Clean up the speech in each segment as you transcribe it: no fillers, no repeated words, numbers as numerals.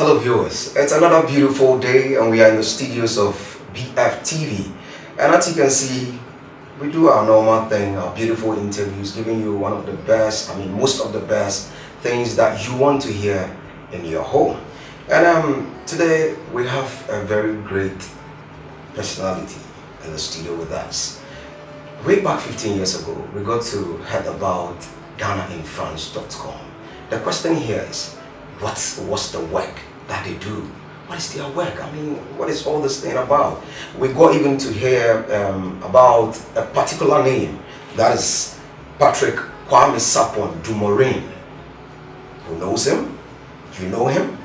Hello viewers, it's another beautiful day and we are in the studios of BFTV, and as you can see, we do our normal thing, our beautiful interviews, giving you one of the best, most of the best things that you want to hear in your home. And today we have a very great personality in the studio with us. Way back 15 years ago, we got to hear about GhanaInFrance.com. The question here is, what's the work that they do? What is their work? What is all this thing about? We got even to hear about a particular name, that is Patrick Kwame Sapon Dumorin. Who knows him? You know him?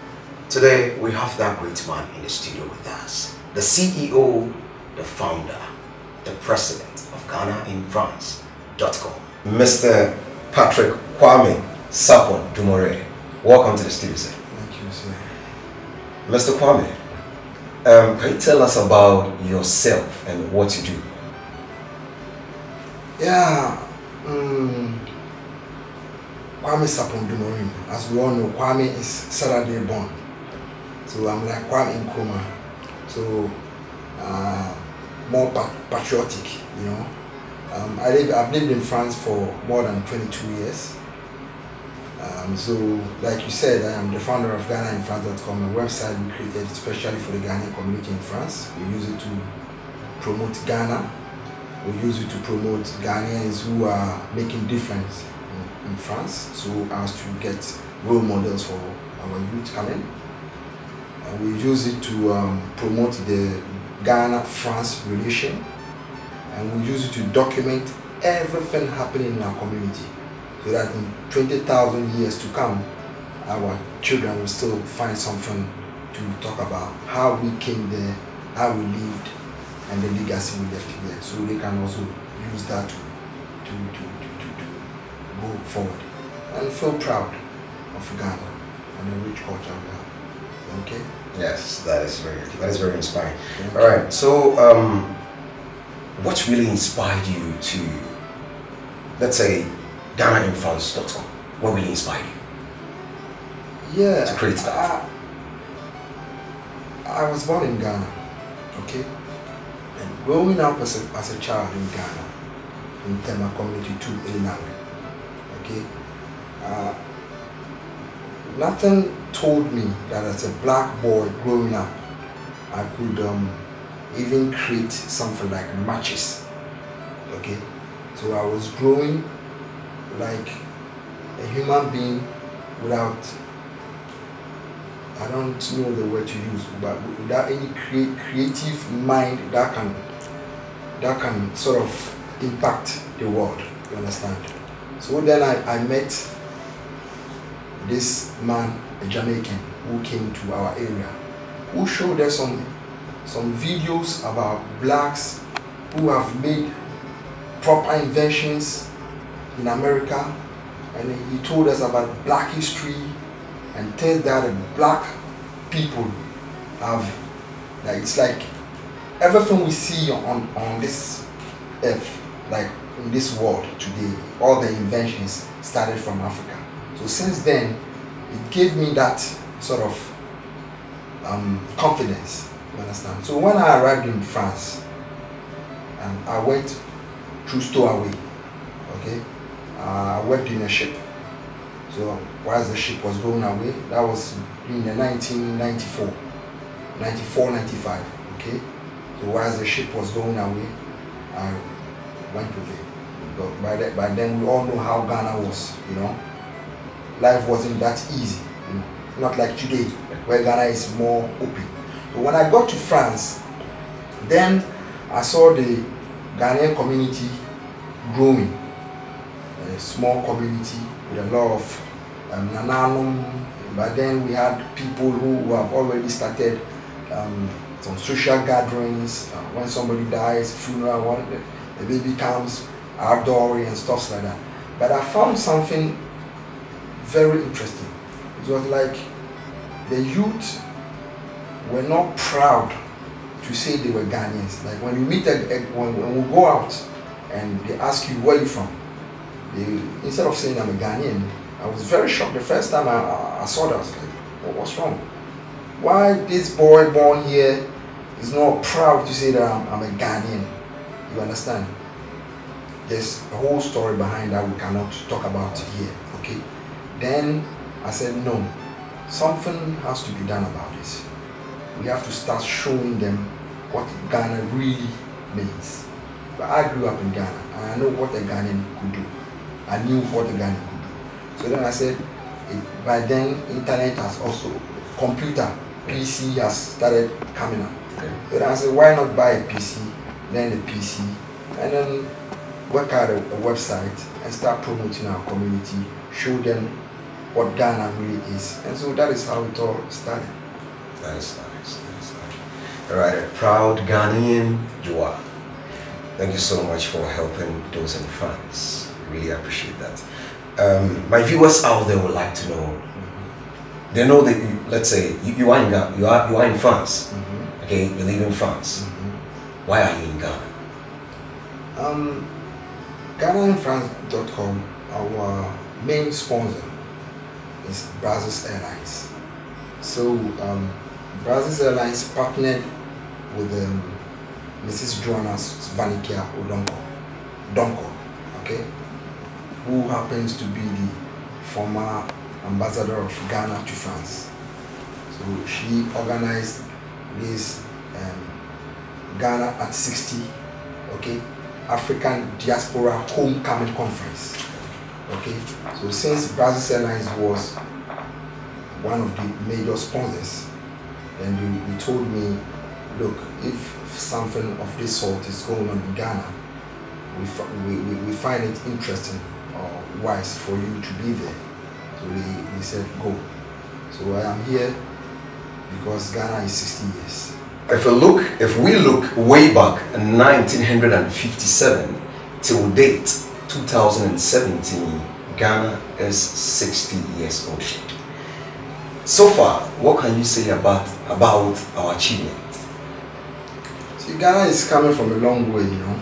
Today we have that great man in the studio with us. The CEO, the founder, the president of GhanaInFrance.com. Mr. Patrick Kwame Sapon Dumorin. Welcome to the studio, sir. Thank you, sir. Mr. Kwame, can you tell us about yourself and what you do? Yeah, Kwame Sapon Dumorin. As we all know, Kwame is Saturday born. So I'm like Kwame Nkrumah. So more patriotic, you know. I've lived in France for more than 22 years. So, like you said, I am the founder of GhanaInFrance.com, a website we created especially for the Ghanaian community in France. We use it to promote Ghana. We use it to promote Ghanaians who are making difference in France, so as to get role models for our youth coming. And we use it to promote the Ghana-France relation, and we use it to document everything happening in our community, so that in 20,000 years to come, our children will still find something to talk about, how we came there, how we lived, and the legacy we left there. So they can also use that to go forward and feel proud of Ghana and the rich culture we have. Okay? Yes, that is very inspiring. All right, so what really inspired you to, let's say, GhanaInFrance.com? What really inspired you? Yeah, to create that? I was born in Ghana, okay? And growing up as a child in Ghana, in Tema Community 2 Elang, okay? Nothing told me that as a black boy growing up, I could even create something like matches, okay? So I was growing like a human being without, I don't know the word to use, but without any creative mind that can sort of impact the world, you understand? So then I met this man, a Jamaican, who came to our area, who showed us some videos about blacks who have made proper inventions in America, and he told us about black history and things that the black people have. Like, it's like everything we see on this earth, like in this world today, all the inventions started from Africa. So since then, it gave me that sort of confidence, you understand? So when I arrived in France, I went through stowaway, okay? I worked in a ship. So while the ship was going away, that was in the 1994, 94, 95, okay? So while the ship was going away, I went with it. But by then we all know how Ghana was, you know? Life wasn't that easy, you know? Not like today, where Ghana is more open. But when I got to France, then I saw the Ghanaian community growing. A small community with a lot of nananum, but then we had people who have already started some social gatherings. When somebody dies, funeral, when the baby comes, outdoor and stuff like that. But I found something very interesting. It was like the youth were not proud to say they were Ghanaians. Like when you meet when we go out and they ask you where you from, instead of saying I'm a Ghanaian, I was very shocked the first time I saw that. I was like, what's wrong? why this boy born here is not proud to say that I'm a Ghanaian. You understand? There's a whole story behind that we cannot talk about here. Okay. Then I said no. Something has to be done about this. We have to start showing them what Ghana really means. But I grew up in Ghana and I know what a Ghanaian could do. I knew what a Ghanaian could do. So then I said, by then internet has also, computer, PC has started coming up. Okay. So then I said, why not buy a PC, then a PC, and then work out a website and start promoting our community, show them what Ghana really is. And so that is how it all started. Nice. All right, a proud Ghanaian you are. Thank you so much for helping those in France. Really appreciate that. My viewers out there would like to know. They know that let's say you are in Ghana, you are in France. Okay, you live in France. Why are you in Ghana? GhanaInFrance.com, our main sponsor is Brazos Airlines. So Brazos Airlines partnered with Mrs. Joanna Svanikia Donko, okay, who happens to be the former ambassador of Ghana to France. So she organized this Ghana at 60, okay, African Diaspora Homecoming Conference. Okay, so since Brazos Airlines was one of the major sponsors, then they told me, look, if something of this sort is going on in Ghana, we find it interesting or wise for you to be there. So they said go. So I am here because Ghana is 60 years. If we look way back in 1957 till date 2017, Ghana is 60 years old. So far, what can you say about our achievement? See, Ghana is coming from a long way, you know.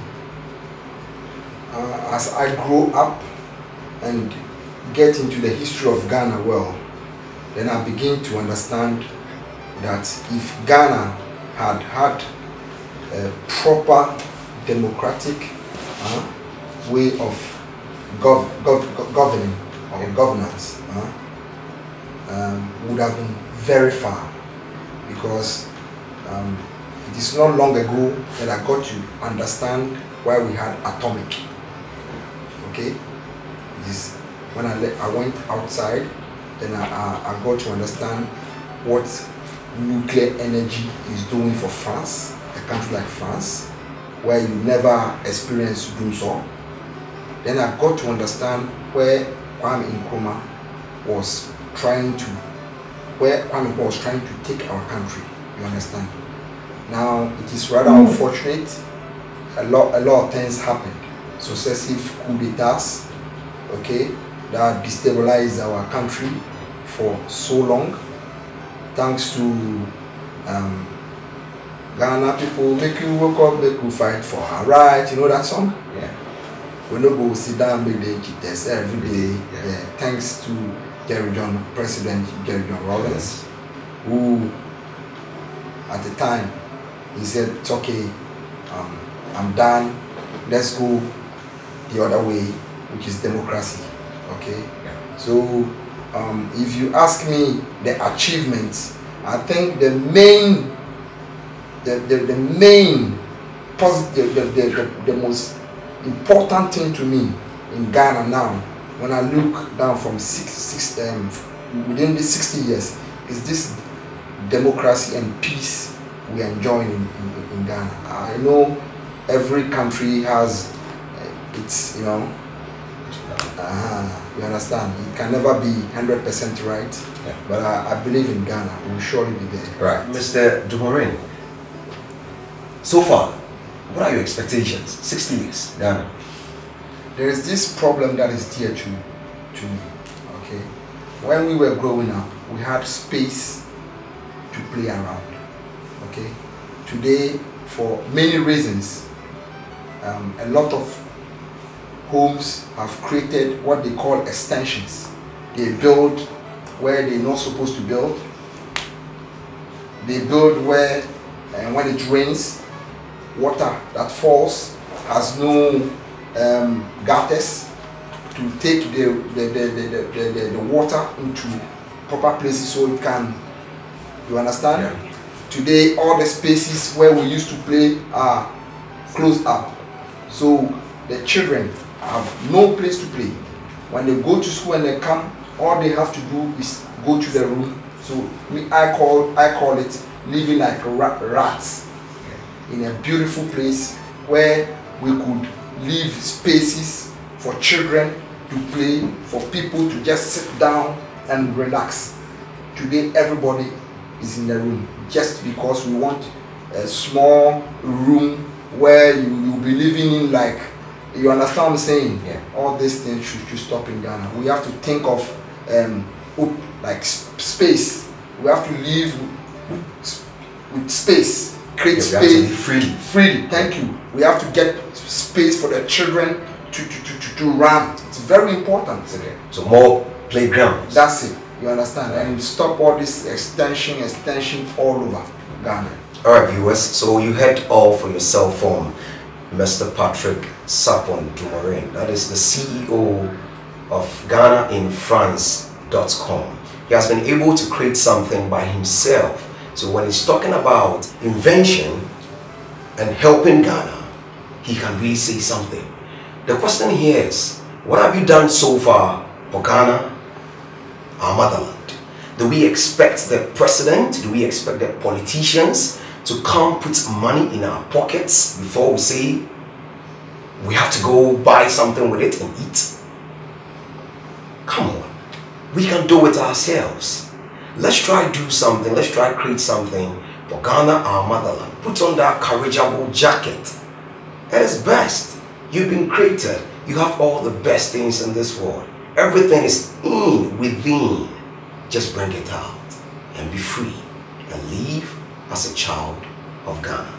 As I grow up and get into the history of Ghana well, then I begin to understand that if Ghana had a proper democratic way of governing or governance, would have been very far, because it is not long ago that I got to understand why we had atomic. Okay, this when I went outside, then I got to understand what nuclear energy is doing for France, a country like France, where you never experienced doing so. Then I got to understand where Kwame Nkrumah was trying to take our country. You understand? Now it is rather unfortunate. A lot of things happened. Successive coup d'etats, okay, that destabilized our country for so long. Thanks to Ghana people, make you wake up, make you fight for our rights. You know that song? Yeah. We don't go sit down, make the test every day. Yeah. Thanks to President Jerry John Rawlings, who at the time he said, it's okay, I'm done, let's go the other way, which is democracy. Okay. Yeah. So if you ask me the achievements, I think the main most important thing to me in Ghana now, when I look down from within these 60 years, is this democracy and peace we are enjoying in Ghana. I know every country has its, you know, you understand, it can never be 100% right, yeah. But I believe in Ghana, we will surely be there. Right. Mr. Dumorin, so far, what are your expectations? 60 years, Ghana. There is this problem that is dear to me, okay? When we were growing up, we had space to play around, okay? Today, for many reasons, a lot of homes have created what they call extensions. They build where they're not supposed to build. they build where, and when it rains, water that falls has no gutters to take the water into proper places so it can, you understand? Yeah. Today all the spaces where we used to play are closed up, so the children have no place to play. When they go to school and they come, all they have to do is go to the room. So I call it living like rats in a beautiful place where we could leave spaces for children to play, for people to just sit down and relax. Today everybody is in the room just because we want a small room where you'll be living in, like, you understand what I'm saying? Yeah. All these things should stop in Ghana. We have to think of like space. We have to live with space. Create space freely. Thank you. We have to get space for the children to run. It's very important. Okay. So more playgrounds. That's it. You understand? And stop all this extension all over Ghana. Alright viewers, so you heard all for yourself from Mr. Patrick Sapon Dumorin. That is the CEO of GhanaInFrance.com. He has been able to create something by himself. So when he's talking about invention and helping Ghana, he can really say something. The question here is, what have you done so far for Ghana, our motherland? Do we expect the president, do we expect the politicians to come put money in our pockets before we say we have to go buy something with it and eat? Come on, we can do it ourselves. Let's try do something, let's try create something for Ghana, our motherland. Put on that courageable jacket. At its best, you've been created. You have all the best things in this world. Everything is within. Just bring it out and be free and live as a child of Ghana.